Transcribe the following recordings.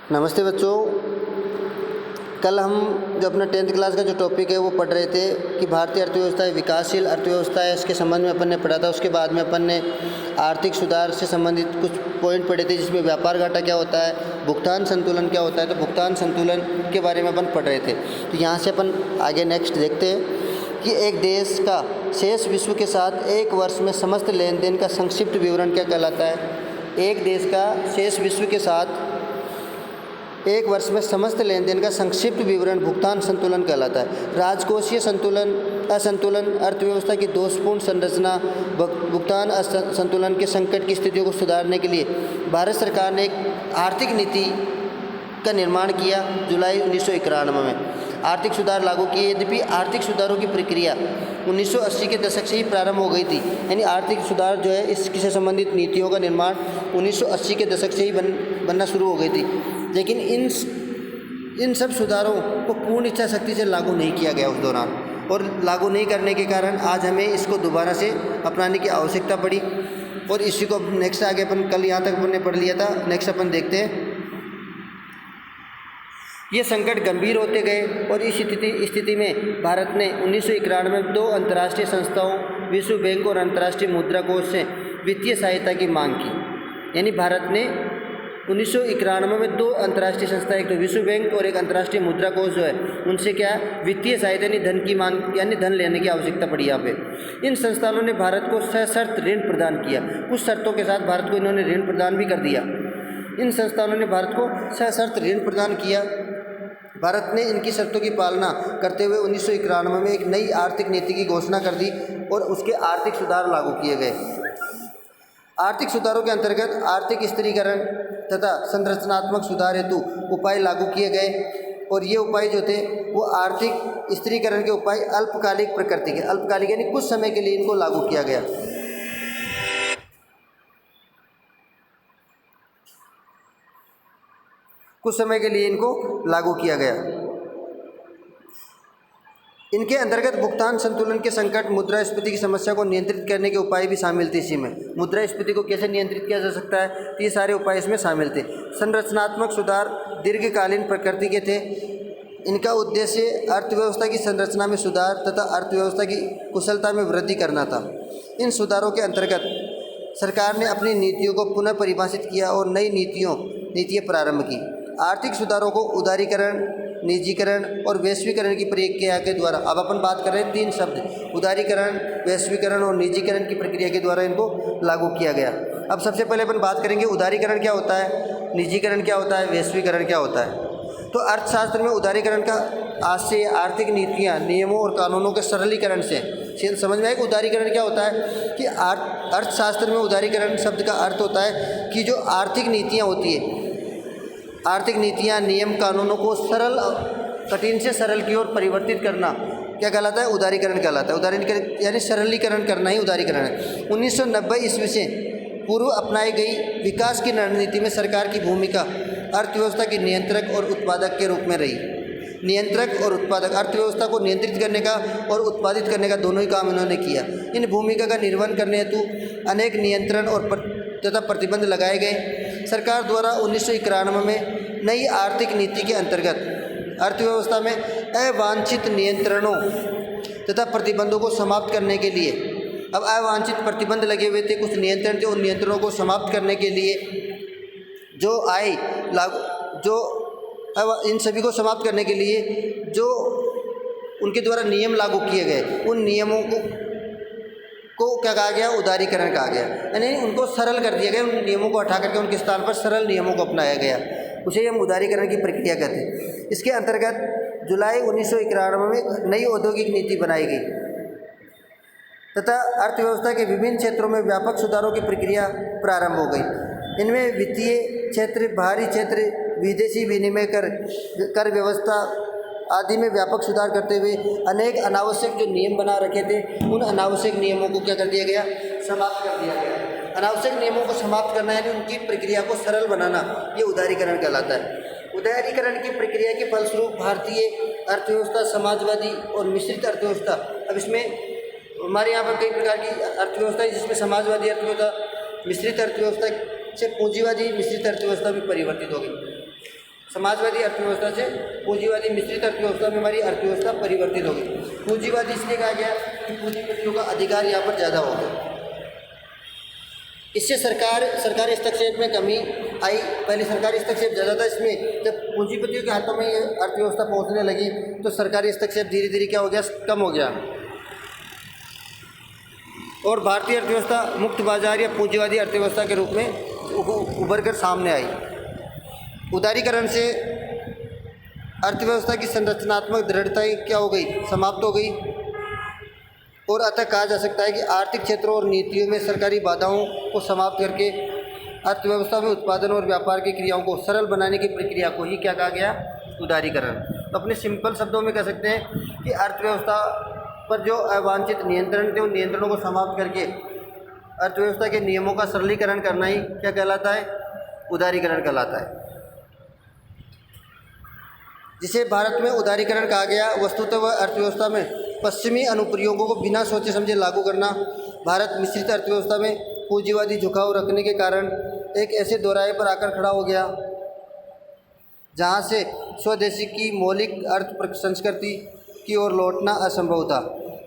नमस्ते बच्चों। कल हम जो अपना 10th क्लास का जो टॉपिक है वो पढ़ रहे थे कि भारतीय अर्थव्यवस्था विकासशील अर्थव्यवस्था है, इसके संबंध में अपन ने पढ़ा था। उसके बाद में अपन ने आर्थिक सुधार से संबंधित कुछ पॉइंट पढ़े थे, जिसमें व्यापार घाटा क्या होता है, भुगतान संतुलन क्या होता है। तो भुगतान संतुलन के बारे में अपन पढ़ रहे थे। तो यहाँ से अपन आगे नेक्स्ट देखते हैं कि एक देश का शेष विश्व के साथ एक वर्ष में समस्त लेन देन का संक्षिप्त विवरण क्या कहलाता है। एक देश का शेष विश्व के साथ एक वर्ष में समस्त लेन देन का संक्षिप्त विवरण भुगतान संतुलन कहलाता है। राजकोषीय संतुलन असंतुलन, अर्थव्यवस्था की दोषपूर्ण संरचना, भुगतान असंतुलन के संकट की स्थितियों को सुधारने के लिए भारत सरकार ने एक आर्थिक नीति का निर्माण किया जुलाई 1991 में। आर्थिक सुधार लागू किए। यद्यपि आर्थिक सुधारों की प्रक्रिया 1980 के दशक से ही प्रारंभ हो गई थी, यानी आर्थिक सुधार जो है इससे संबंधित नीतियों का निर्माण 1980 के दशक से ही बनना शुरू हो गई थी। लेकिन इन सब सुधारों को पूर्ण इच्छा शक्ति से लागू नहीं किया गया उस दौरान, और लागू नहीं करने के कारण आज हमें इसको दोबारा से अपनाने की आवश्यकता पड़ी। और इसी को नेक्स्ट आगे अपन कल यहाँ तक अपन ने पढ़ लिया था। नेक्स्ट अपन देखते हैं। ये संकट गंभीर होते गए और इस स्थिति में भारत ने 1991 में 2 अंतर्राष्ट्रीय संस्थाओं विश्व बैंक और अंतर्राष्ट्रीय मुद्रा कोष से वित्तीय सहायता की मांग की। यानी भारत ने 1991 में 2 अंतर्राष्ट्रीय संस्था, एक तो विश्व बैंक और एक अंतर्राष्ट्रीय मुद्रा कोष जो है, उनसे क्या वित्तीय सहायता यानी धन की मांग यानी धन लेने की आवश्यकता पड़ी यहाँ पे। इन संस्थानों ने भारत को सशर्त ऋण प्रदान किया। कुछ शर्तों के साथ भारत को इन्होंने ऋण प्रदान भी कर दिया। इन संस्थानों ने भारत को सशर्त ऋण प्रदान किया। भारत ने इनकी शर्तों की पालना करते हुए 1991 में एक नई आर्थिक नीति की घोषणा कर दी और उसके आर्थिक सुधार लागू किए गए। आर्थिक सुधारों के अंतर्गत आर्थिक स्थिरीकरण तथा संरचनात्मक सुधार हेतु उपाय लागू किए गए। और ये उपाय जो थे वो आर्थिक स्थिरीकरण के उपाय अल्पकालिक प्रकृति के, अल्पकालिक यानी कुछ समय के लिए इनको लागू किया गया। कुछ समय के लिए इनको लागू किया गया। इनके अंतर्गत भुगतान संतुलन के संकट, मुद्रास्फीति की समस्या को नियंत्रित करने के उपाय भी शामिल थे। इसी में मुद्रास्फीति को कैसे नियंत्रित किया जा सकता है, तो ये सारे उपाय इसमें शामिल थे। संरचनात्मक सुधार दीर्घकालीन प्रकृति के थे। इनका उद्देश्य अर्थव्यवस्था की संरचना में सुधार तथा अर्थव्यवस्था की कुशलता में वृद्धि करना था। इन सुधारों के अंतर्गत सरकार ने अपनी नीतियों को पुनः परिभाषित किया और नई नीतियाँ प्रारंभ की। आर्थिक सुधारों को उदारीकरण, निजीकरण और वैश्वीकरण की प्रक्रिया के द्वारा, अब अपन बात कर रहे हैं 3 शब्द, उदारीकरण, वैश्वीकरण और निजीकरण की प्रक्रिया के द्वारा इनको लागू किया गया। अब सबसे पहले अपन बात करेंगे उदारीकरण क्या होता है, निजीकरण क्या होता है, वैश्वीकरण क्या होता है। तो अर्थशास्त्र में उदारीकरण का आशय आर्थिक नीतियाँ, नियमों और कानूनों के सरलीकरण से समझ में आए कि उदारीकरण क्या होता है। कि अर्थशास्त्र में उदारीकरण शब्द का अर्थ होता है कि जो आर्थिक नीतियाँ होती है, आर्थिक नीतियाँ, नियम, कानूनों को कठिन से सरल की ओर परिवर्तित करना क्या कहलाता है, उदारीकरण कहलाता है। उदारीकरण यानी सरलीकरण करना ही उदारीकरण है। 1990 ईस्वी से पूर्व अपनाई गई विकास की रणनीति में सरकार की भूमिका अर्थव्यवस्था की नियंत्रक और उत्पादक के रूप में रही। नियंत्रक और उत्पादक, अर्थव्यवस्था को नियंत्रित करने का और उत्पादित करने का दोनों ही काम इन्होंने किया। इन भूमिका का निर्वहन करने हेतु अनेक नियंत्रण और तथा प्रतिबंध लगाए गए। सरकार द्वारा 1991 में नई आर्थिक नीति के अंतर्गत अर्थव्यवस्था में अवांछित नियंत्रणों तथा प्रतिबंधों को समाप्त करने के लिए, अब अवांछित प्रतिबंध लगे हुए थे, कुछ नियंत्रण थे, उन नियंत्रणों को समाप्त करने के लिए इन सभी को समाप्त करने के लिए जो उनके द्वारा नियम लागू किए गए, उन नियमों को क्या कहा गया, उदारीकरण कहा गया। यानी उनको सरल कर दिया गया, उन नियमों को हटा करके उनके स्थान पर सरल नियमों को अपनाया गया। उसे हम उदारीकरण की प्रक्रिया कहते हैं। इसके अंतर्गत जुलाई 1991 में नई औद्योगिक नीति बनाई गई तथा अर्थव्यवस्था के विभिन्न क्षेत्रों में व्यापक सुधारों की प्रक्रिया प्रारंभ हो गई। इनमें वित्तीय क्षेत्र, बाहरी क्षेत्र, विदेशी विनिमय कर व्यवस्था आदि में व्यापक सुधार करते हुए अनेक अनावश्यक जो नियम बना रखे थे, उन अनावश्यक नियमों को क्या कर दिया गया, समाप्त कर दिया गया। अनावश्यक नियमों को समाप्त करना यानी उनकी प्रक्रिया को सरल बनाना, ये उदारीकरण कहलाता है। उदारीकरण की प्रक्रिया के फलस्वरूप भारतीय अर्थव्यवस्था समाजवादी और मिश्रित अर्थव्यवस्था, अब इसमें हमारे यहाँ पर कई प्रकार की अर्थव्यवस्था है, जिसमें समाजवादी अर्थव्यवस्था, मिश्रित अर्थव्यवस्था से पूंजीवादी मिश्रित अर्थव्यवस्था भी परिवर्तित हो गई। समाजवादी अर्थव्यवस्था से पूंजीवादी मिश्रित अर्थव्यवस्था में हमारी अर्थव्यवस्था परिवर्तित होगी। पूंजीवादी इसलिए कहा गया कि पूंजीपतियों का अधिकार यहाँ पर ज़्यादा होगा। इससे सरकारी हस्तक्षेप में कमी आई। पहले सरकारी हस्तक्षेप ज़्यादा था, इसमें जब पूंजीपतियों के हाथों में ये अर्थव्यवस्था पहुँचने लगी तो सरकारी हस्तक्षेप धीरे धीरे क्या हो गया, कम हो गया और भारतीय अर्थव्यवस्था मुक्त बाजार या पूंजीवादी अर्थव्यवस्था के रूप में उभर कर सामने आई। उदारीकरण से अर्थव्यवस्था की संरचनात्मक दृढ़ता क्या हो गई, समाप्त हो गई और अतः कहा जा सकता है कि आर्थिक क्षेत्रों और नीतियों में सरकारी बाधाओं को समाप्त करके अर्थव्यवस्था में उत्पादन और व्यापार की क्रियाओं को सरल बनाने की प्रक्रिया को ही क्या कहा गया, उदारीकरण। तो अपने सिंपल शब्दों में कह सकते हैं कि अर्थव्यवस्था पर जो अवांछित नियंत्रण थे उन नियंत्रणों को समाप्त करके अर्थव्यवस्था के नियमों का सरलीकरण करना ही क्या कहलाता है, उदारीकरण कहलाता है। जिसे भारत में उदारीकरण कहा गया। वस्तुतः वह अर्थव्यवस्था में पश्चिमी अनुप्रयोगों को बिना सोचे समझे लागू करना भारत मिश्रित अर्थव्यवस्था में पूंजीवादी झुकाव रखने के कारण एक ऐसे दोराहे पर आकर खड़ा हो गया जहां से स्वदेशी की मौलिक अर्थ संस्कृति की ओर लौटना असंभव था।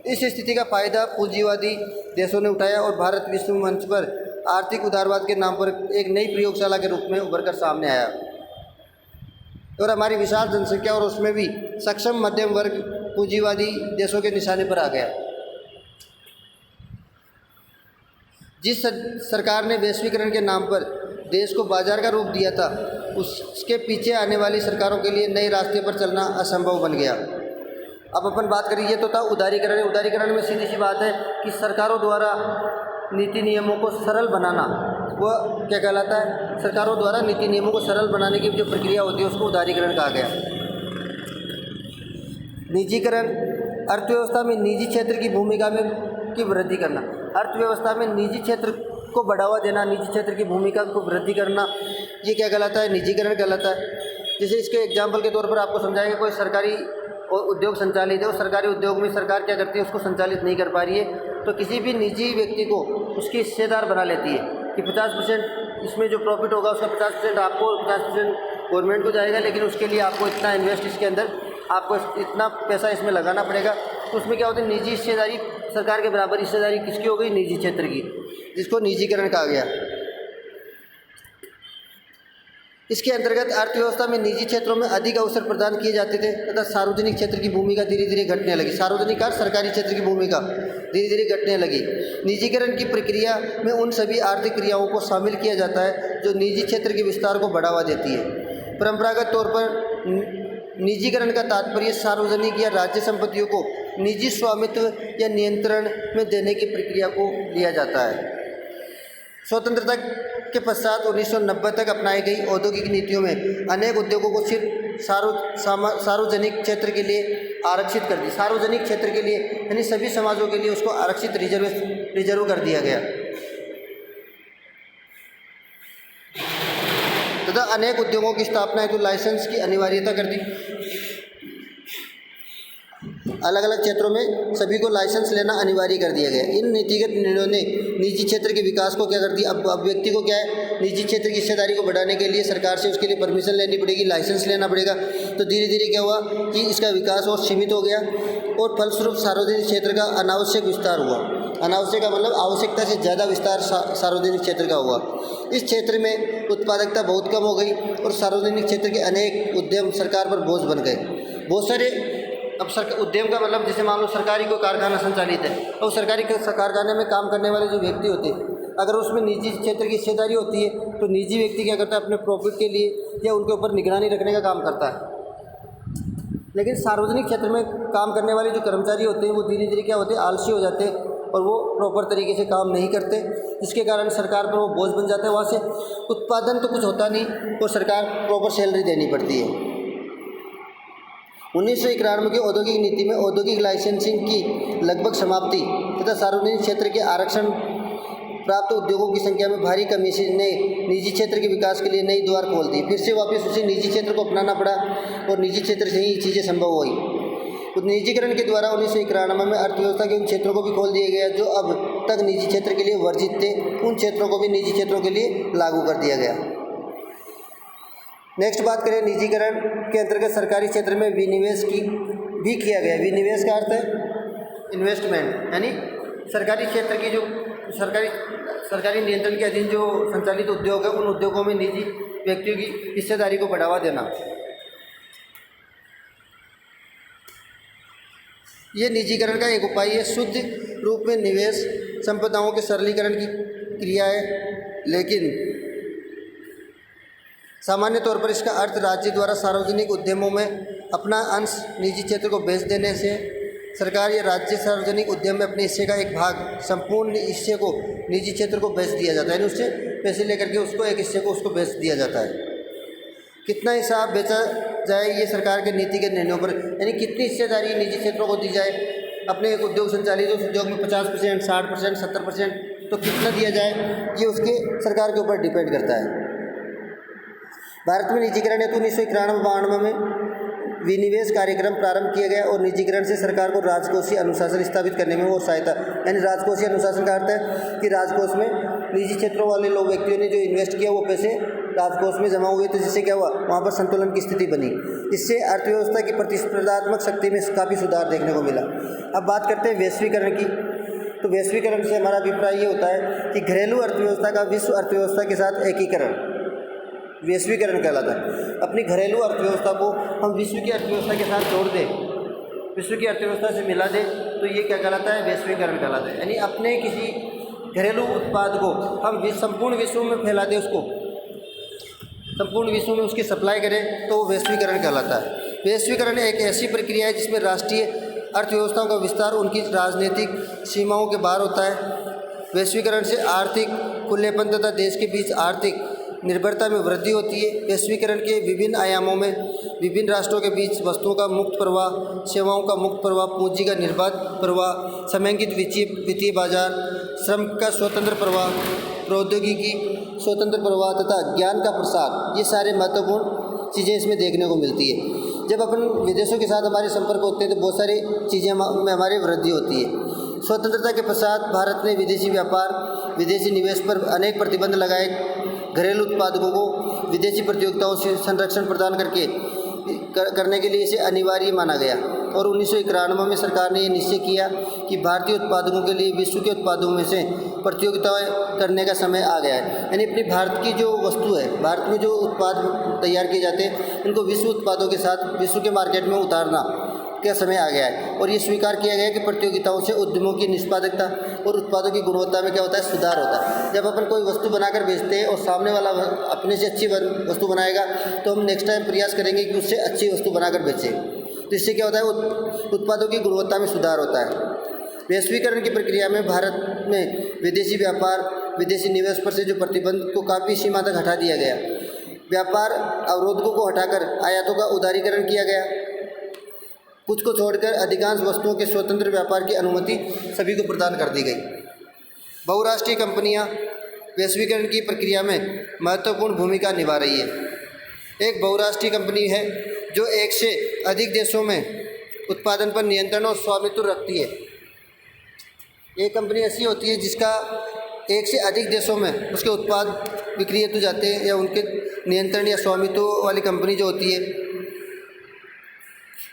इस स्थिति का फायदा पूंजीवादी देशों ने उठाया और भारत विश्व मंच पर आर्थिक उदारवाद के नाम पर एक नई प्रयोगशाला के रूप में उभर कर सामने आया और हमारी विशाल जनसंख्या और उसमें भी सक्षम मध्यम वर्ग पूंजीवादी देशों के निशाने पर आ गया। जिस सरकार ने वैश्वीकरण के नाम पर देश को बाजार का रूप दिया था, उसके पीछे आने वाली सरकारों के लिए नए रास्ते पर चलना असंभव बन गया। अब अपन बात करिए तो था उदारीकरण। उदारीकरण में सीधी सी बात है कि सरकारों द्वारा नीति नियमों को सरल बनाना, वह क्या कहलाता है, सरकारों द्वारा नीति नियमों को सरल बनाने की जो प्रक्रिया होती है उसको उदारीकरण कहा गया। निजीकरण, अर्थव्यवस्था में निजी क्षेत्र की भूमिका में की वृद्धि करना। अर्थव्यवस्था में निजी क्षेत्र को बढ़ावा देना, निजी क्षेत्र की भूमिका को वृद्धि करना, ये क्या कहलाता है, निजीकरण कहलाता है। जैसे इसके एग्जाम्पल के तौर पर आपको समझाएंगे, कोई सरकारी उद्योग संचालित है और सरकारी उद्योग में सरकार क्या करती है, उसको संचालित नहीं कर पा रही है, तो किसी भी निजी व्यक्ति को उसकी हिस्सेदार बना लेती है कि 50% इसमें जो प्रॉफिट होगा उसका 50% आपको, 50% गवर्नमेंट को जाएगा, लेकिन उसके लिए आपको इतना इन्वेस्ट, इसके अंदर आपको इतना पैसा इसमें लगाना पड़ेगा। तो उसमें क्या होता है, निजी हिस्सेदारी, सरकार के बराबर हिस्सेदारी किसकी हो गई, निजी क्षेत्र की, जिसको निजीकरण कहा गया। इसके अंतर्गत अर्थव्यवस्था में निजी क्षेत्रों में अधिक अवसर प्रदान किए जाते थे तथा सार्वजनिक क्षेत्र की भूमिका धीरे धीरे घटने लगी। सार्वजनिक और सरकारी क्षेत्र की भूमिका धीरे धीरे घटने लगी। निजीकरण की प्रक्रिया में उन सभी आर्थिक क्रियाओं को शामिल किया जाता है जो निजी क्षेत्र के विस्तार को बढ़ावा देती है। परंपरागत तौर पर निजीकरण का तात्पर्य सार्वजनिक या राज्य संपत्तियों को निजी स्वामित्व या नियंत्रण में देने की प्रक्रिया को लिया जाता है। स्वतंत्रता के पश्चात 1990 तक अपनाई गई औद्योगिक नीतियों में अनेक उद्योगों को सिर्फ सार्वजनिक क्षेत्र के लिए आरक्षित कर दी। सार्वजनिक क्षेत्र के लिए यानी सभी समाजों के लिए उसको आरक्षित रिजर्व कर दिया गया तथा अनेक उद्योगों की स्थापना हेतु लाइसेंस की अनिवार्यता कर दी। अलग अलग क्षेत्रों में सभी को लाइसेंस लेना अनिवार्य कर दिया गया। इन नीतिगत निर्णयों ने निजी क्षेत्र के विकास को क्या कर दिया, अब व्यक्ति को क्या है, निजी क्षेत्र की हिस्सेदारी को बढ़ाने के लिए सरकार से उसके लिए परमिशन लेनी पड़ेगी, लाइसेंस लेना पड़ेगा। तो धीरे धीरे क्या हुआ कि इसका विकास और सीमित हो गया और फलस्वरूप सार्वजनिक क्षेत्र का अनावश्यक विस्तार हुआ। अनावश्यक का मतलब आवश्यकता से ज़्यादा विस्तार सार्वजनिक क्षेत्र का हुआ। इस क्षेत्र में उत्पादकता बहुत कम हो गई और सार्वजनिक क्षेत्र के अनेक उद्यम सरकार पर बोझ बन गए। बहुत सारे अब उद्यम का मतलब जैसे मान लो सरकारी कोई कारखाना संचालित है तो सरकारी कारखाने में काम करने वाले जो व्यक्ति होते हैं, अगर उसमें निजी क्षेत्र की हिस्सेदारी होती है तो निजी व्यक्ति क्या करता है, अपने प्रॉफिट के लिए या उनके ऊपर निगरानी रखने का काम करता है। लेकिन सार्वजनिक क्षेत्र में काम करने वाले जो कर्मचारी होते हैं वो धीरे धीरे क्या होते हैं, आलसी हो जाते हैं और वो प्रॉपर तरीके से काम नहीं करते, जिसके कारण सरकार पर वो बोझ बन जाता है। वहाँ से उत्पादन तो कुछ होता नहीं और सरकार प्रॉपर सैलरी देनी पड़ती है। 1991 की औद्योगिक नीति में औद्योगिक लाइसेंसिंग की लगभग समाप्ति तथा सार्वजनिक क्षेत्र के आरक्षण प्राप्त उद्योगों की संख्या में भारी कमी ने निजी क्षेत्र के विकास के लिए नई द्वार खोल दी। फिर से वापस उसी निजी क्षेत्र को अपनाना पड़ा और निजी क्षेत्र से ही चीज़ें संभव हुई। तो निजीकरण के द्वारा 1991 में अर्थव्यवस्था के उन क्षेत्रों को भी खोल दिया गया जो अब तक निजी क्षेत्र के लिए वर्जित थे, उन क्षेत्रों को भी निजी क्षेत्रों के लिए लागू कर दिया गया। नेक्स्ट बात करें निजीकरण के अंतर्गत सरकारी क्षेत्र में विनिवेश की भी किया गया। विनिवेश का अर्थ है इन्वेस्टमेंट, यानी सरकारी क्षेत्र की जो सरकारी नियंत्रण के अधीन जो संचालित उद्योग है उन उद्योगों में निजी व्यक्तियों की हिस्सेदारी को बढ़ावा देना। ये निजीकरण का एक उपाय है। शुद्ध रूप में निवेश संपदाओं के सरलीकरण की क्रिया है, लेकिन सामान्य तौर पर इसका अर्थ राज्य द्वारा सार्वजनिक उद्यमों में अपना अंश निजी क्षेत्र को बेच देने से सरकार या राज्य सार्वजनिक उद्यम में अपने हिस्से का एक भाग, संपूर्ण हिस्से को निजी क्षेत्र को बेच दिया जाता है, यानी उससे पैसे लेकर के उसको एक हिस्से को उसको बेच दिया जाता है। कितना हिस्सा बेचा जाए ये सरकार के नीति के निर्णयों पर, यानी कितनी हिस्सेदारी निजी क्षेत्रों को दी जाए। अपने एक उद्योग संचालित उस उद्योग में 50%, 60%, 70%, तो कितना दिया जाए ये उसके सरकार के ऊपर डिपेंड करता है। भारत में निजीकरण हेतु 1991-92 में विनिवेश कार्यक्रम प्रारंभ किया गया और निजीकरण से सरकार को राजकोषीय अनुशासन स्थापित करने में और सहायता, यानी राजकोषीय अनुशासन का अर्थ है कि राजकोष में निजी क्षेत्रों वाले लोग व्यक्तियों ने जो इन्वेस्ट किया वो पैसे राजकोष में जमा हुए, तो जिससे क्या हुआ, वहाँ पर संतुलन की स्थिति बनी। इससे अर्थव्यवस्था की प्रतिस्पर्धात्मक शक्ति में काफ़ी सुधार देखने को मिला। अब बात करते हैं वैश्वीकरण की। तो वैश्वीकरण से हमारा अभिप्राय ये होता है कि घरेलू अर्थव्यवस्था का विश्व अर्थव्यवस्था के साथ एकीकरण वैश्वीकरण कहलाता है। अपनी घरेलू अर्थव्यवस्था को हम विश्व की अर्थव्यवस्था के साथ जोड़ दें, विश्व की अर्थव्यवस्था से मिला दें, तो ये क्या कहलाता है, वैश्वीकरण कहलाता है। यानी अपने किसी घरेलू उत्पाद को हम संपूर्ण विश्व में फैला दें, उसको संपूर्ण विश्व में उसकी सप्लाई करें, तो वो वैश्वीकरण कहलाता है। वैश्वीकरण एक ऐसी प्रक्रिया है जिसमें राष्ट्रीय अर्थव्यवस्थाओं का विस्तार उनकी राजनीतिक सीमाओं के बाहर होता है। वैश्वीकरण से आर्थिक खुलेपन तथा देश के बीच आर्थिक निर्भरता में वृद्धि होती है। वैश्वीकरण के विभिन्न आयामों में विभिन्न राष्ट्रों के बीच वस्तुओं का मुक्त प्रवाह, सेवाओं का मुक्त प्रवाह, पूंजी का निर्बाध प्रवाह, समन्वित वित्तीय बाजार, श्रम का स्वतंत्र प्रवाह, प्रौद्योगिकी स्वतंत्र प्रवाह तथा ज्ञान का प्रसार, ये सारे महत्वपूर्ण चीज़ें इसमें देखने को मिलती है। जब अपन विदेशों के साथ हमारे संपर्क होते हैं तो बहुत सारी चीज़ें में हमारी वृद्धि होती है। स्वतंत्रता के पश्चात भारत ने विदेशी व्यापार, विदेशी निवेश पर अनेक प्रतिबंध लगाए। घरेलू उत्पादकों को विदेशी प्रतियोगिताओं से संरक्षण प्रदान करने के लिए इसे अनिवार्य माना गया और 1991 में सरकार ने यह निश्चय किया कि भारतीय उत्पादकों के लिए विश्व के उत्पादों में से प्रतियोगिताएं करने का समय आ गया है। यानी अपनी भारत की जो वस्तु है, भारत में जो उत्पाद तैयार किए जाते हैं, इनको विश्व उत्पादों के साथ विश्व के मार्केट में उतारना का समय आ गया है। और ये स्वीकार किया गया है कि प्रतियोगिताओं से उद्यमों की निष्पादकता और उत्पादों की गुणवत्ता में क्या होता है, सुधार होता है। जब अपन कोई वस्तु बनाकर बेचते हैं और सामने वाला अपने से अच्छी वस्तु बनाएगा तो हम नेक्स्ट टाइम प्रयास करेंगे कि उससे अच्छी वस्तु बनाकर बेचें। तो इससे क्या होता है, उत्पादों की गुणवत्ता में सुधार होता है। वैश्वीकरण की प्रक्रिया में भारत में विदेशी व्यापार, विदेशी निवेश पर से जो प्रतिबंध को काफ़ी सीमा तक हटा दिया गया। व्यापार अवरोधकों को हटाकर आयातों का उदारीकरण किया गया। कुछ को छोड़कर अधिकांश वस्तुओं के स्वतंत्र व्यापार की अनुमति सभी को प्रदान कर दी गई। बहुराष्ट्रीय कंपनियां वैश्वीकरण की प्रक्रिया में महत्वपूर्ण भूमिका निभा रही है। एक बहुराष्ट्रीय कंपनी है जो एक से अधिक देशों में उत्पादन पर नियंत्रण और स्वामित्व रखती है। एक कंपनी ऐसी होती है जिसका एक से अधिक देशों में उसके उत्पाद बिक्री हेतु जाते हैं, या उनके नियंत्रण या स्वामित्व वाली कंपनी जो होती है।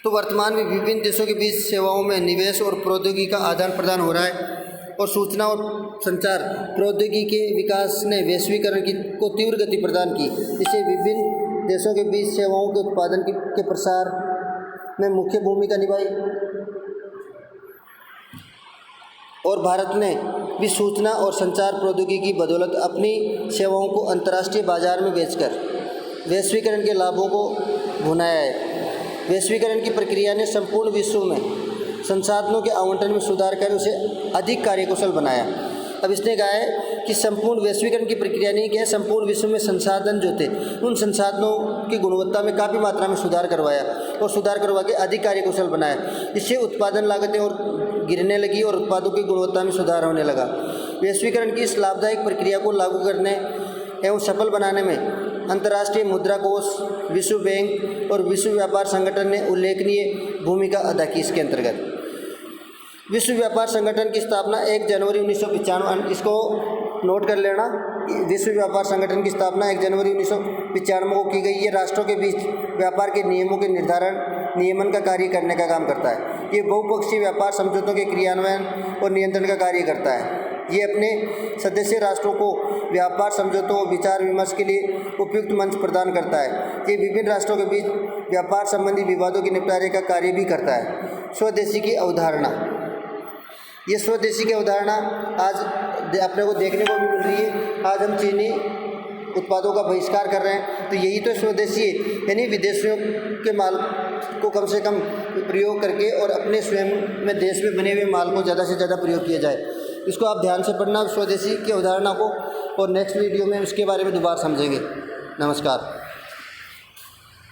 तो वर्तमान में विभिन्न देशों के बीच सेवाओं में निवेश और प्रौद्योगिकी का आदान प्रदान हो रहा है और सूचना और संचार प्रौद्योगिकी के विकास ने वैश्वीकरण को तीव्र गति प्रदान की। इससे विभिन्न देशों के बीच सेवाओं के उत्पादन के प्रसार में मुख्य भूमिका निभाई और भारत ने भी सूचना और संचार प्रौद्योगिकी की बदौलत अपनी सेवाओं को अंतर्राष्ट्रीय बाजार में बेचकर वैश्वीकरण के लाभों को भुनाया है। वैश्वीकरण की प्रक्रिया ने संपूर्ण विश्व में संसाधनों के आवंटन में सुधार कर उसे अधिक कार्यकुशल बनाया। अब इसने कहा है कि संपूर्ण वैश्वीकरण की प्रक्रिया नहीं क्या है, संपूर्ण विश्व में संसाधन जो थे उन संसाधनों की गुणवत्ता में काफ़ी मात्रा में सुधार करवाया और सुधार करवा के अधिक कार्यकुशल बनाया। इससे उत्पादन लागतें और गिरने लगी और उत्पादों की गुणवत्ता में सुधार होने लगा। वैश्वीकरण की इस लाभदायक प्रक्रिया को लागू करने एवं सफल बनाने में अंतर्राष्ट्रीय मुद्रा कोष, विश्व बैंक और विश्व व्यापार संगठन ने उल्लेखनीय भूमिका अदा की। इसके अंतर्गत विश्व व्यापार संगठन की स्थापना 1 जनवरी 1995, इसको नोट कर लेना, विश्व व्यापार संगठन की स्थापना 1 जनवरी 1995 को की गई। ये राष्ट्रों के बीच व्यापार के नियमों के नियमन का कार्य करने का काम करता है। ये बहुपक्षीय व्यापार समझौतों के क्रियान्वयन और नियंत्रण का कार्य करता है। ये अपने सदस्य राष्ट्रों को व्यापार समझौतों और विचार विमर्श के लिए उपयुक्त मंच प्रदान करता है। ये विभिन्न राष्ट्रों के बीच व्यापार संबंधी विवादों के निपटारे का कार्य भी करता है। स्वदेशी की अवधारणा, ये स्वदेशी की अवधारणा आज अपने को देखने को भी मिल रही है। आज हम चीनी उत्पादों का बहिष्कार कर रहे हैं, तो यही तो स्वदेशी है, यानी विदेशियों के माल को कम से कम प्रयोग करके और अपने स्वयं में देश में बने हुए माल को ज़्यादा से ज़्यादा प्रयोग किया जाए। इसको आप ध्यान से पढ़ना स्वदेशी की अवधारणा को, और नेक्स्ट वीडियो में उसके बारे में दोबारा समझेंगे। नमस्कार।